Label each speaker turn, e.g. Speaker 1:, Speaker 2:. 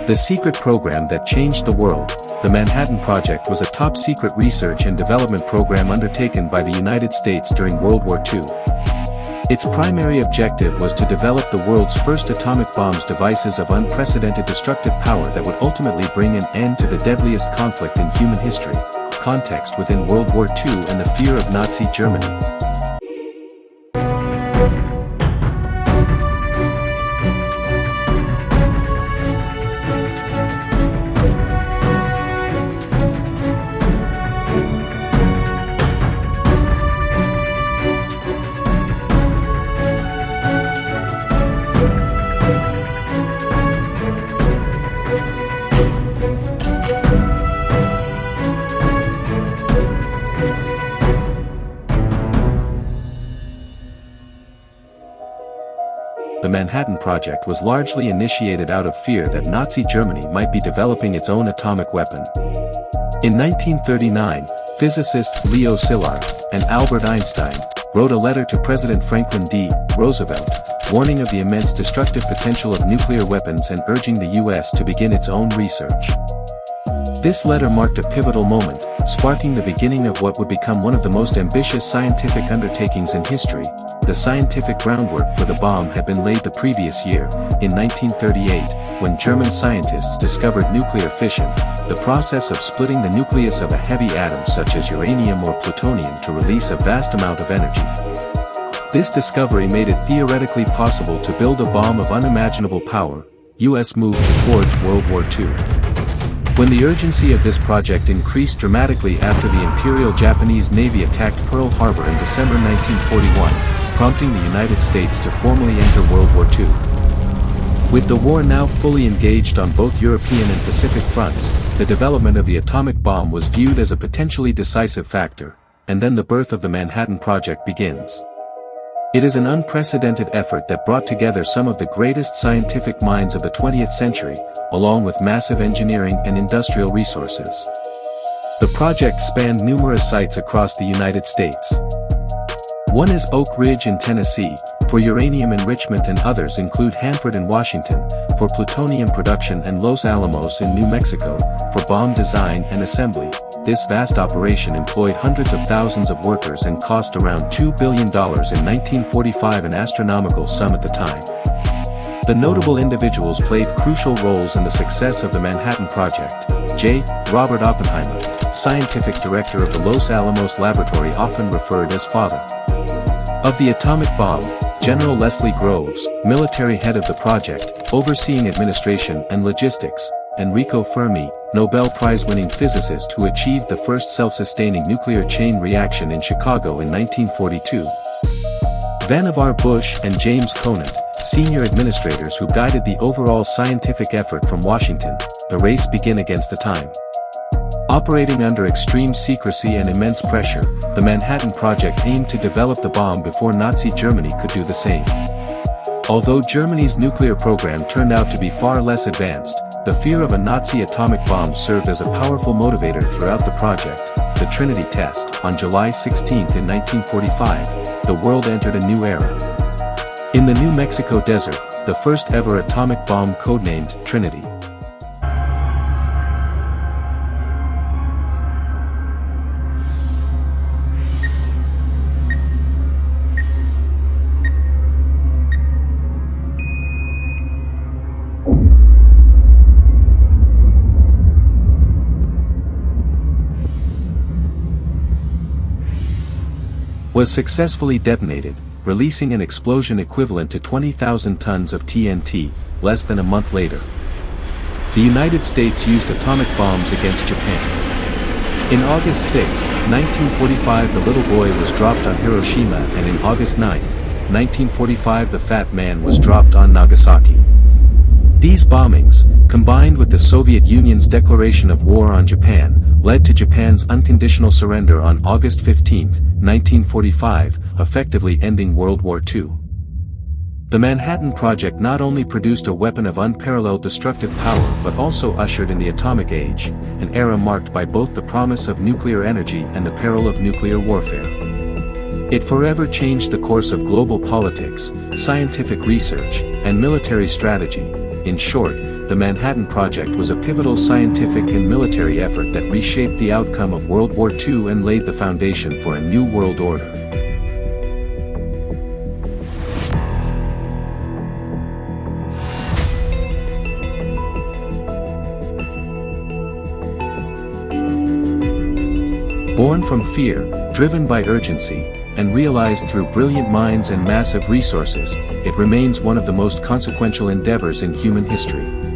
Speaker 1: The secret program that changed the world, the Manhattan Project, was a top-secret research and development program undertaken by the United States during World War II. Its primary objective was to develop the world's first atomic bombs, devices of unprecedented destructive power that would ultimately bring an end to the deadliest conflict in human history. Context within World War II and the fear of Nazi Germany. The Manhattan Project was largely initiated out of fear that Nazi Germany might be developing its own atomic weapon. In 1939, physicists Leo Szilard and Albert Einstein wrote a letter to President Franklin D. Roosevelt, warning of the immense destructive potential of nuclear weapons and urging the U.S. to begin its own research. This letter marked a pivotal moment, sparking the beginning of what would become one of the most ambitious scientific undertakings in history. The scientific groundwork for the bomb had been laid the previous year, in 1938, when German scientists discovered nuclear fission, the process of splitting the nucleus of a heavy atom such as uranium or plutonium to release a vast amount of energy. This discovery made it theoretically possible to build a bomb of unimaginable power. U.S. moved towards World War II. When the urgency of this project increased dramatically after the Imperial Japanese Navy attacked Pearl Harbor in December 1941, prompting the United States to formally enter World War II. With the war now fully engaged on both European and Pacific fronts, the development of the atomic bomb was viewed as a potentially decisive factor, and then the birth of the Manhattan Project begins. It is an unprecedented effort that brought together some of the greatest scientific minds of the 20th century, along with massive engineering and industrial resources. The project spanned numerous sites across the United States. One is Oak Ridge in Tennessee, for uranium enrichment, and others include Hanford in Washington, for plutonium production, and Los Alamos in New Mexico, for bomb design and assembly. This vast operation employed hundreds of thousands of workers and cost around $2 billion in 1945, an astronomical sum at the time. The notable individuals played crucial roles in the success of the Manhattan Project. J. Robert Oppenheimer, scientific director of the Los Alamos Laboratory, often referred as Father of the atomic bomb. General Leslie Groves, military head of the project, overseeing administration and logistics. Enrico Fermi, Nobel Prize-winning physicist who achieved the first self-sustaining nuclear chain reaction in Chicago in 1942. Vannevar Bush and James Conant, senior administrators who guided the overall scientific effort from Washington. The race began against the time. Operating under extreme secrecy and immense pressure, the Manhattan Project aimed to develop the bomb before Nazi Germany could do the same. Although Germany's nuclear program turned out to be far less advanced, the fear of a Nazi atomic bomb served as a powerful motivator throughout the project. The Trinity test, on July 16 in 1945, the world entered a new era. In the New Mexico desert, the first ever atomic bomb codenamed Trinity was successfully detonated, releasing an explosion equivalent to 20,000 tons of TNT, less than a month later. The United States used atomic bombs against Japan. In August 6, 1945, the little boy was dropped on Hiroshima, and in August 9, 1945, the fat man was dropped on Nagasaki. These bombings, combined with the Soviet Union's declaration of war on Japan, led to Japan's unconditional surrender on August 15, 1945, effectively ending World War II. The Manhattan Project not only produced a weapon of unparalleled destructive power but also ushered in the atomic age, an era marked by both the promise of nuclear energy and the peril of nuclear warfare. It forever changed the course of global politics, scientific research, and military strategy. In short, the Manhattan Project was a pivotal scientific and military effort that reshaped the outcome of World War II and laid the foundation for a new world order. Born from fear, driven by urgency, and realized through brilliant minds and massive resources, it remains one of the most consequential endeavors in human history.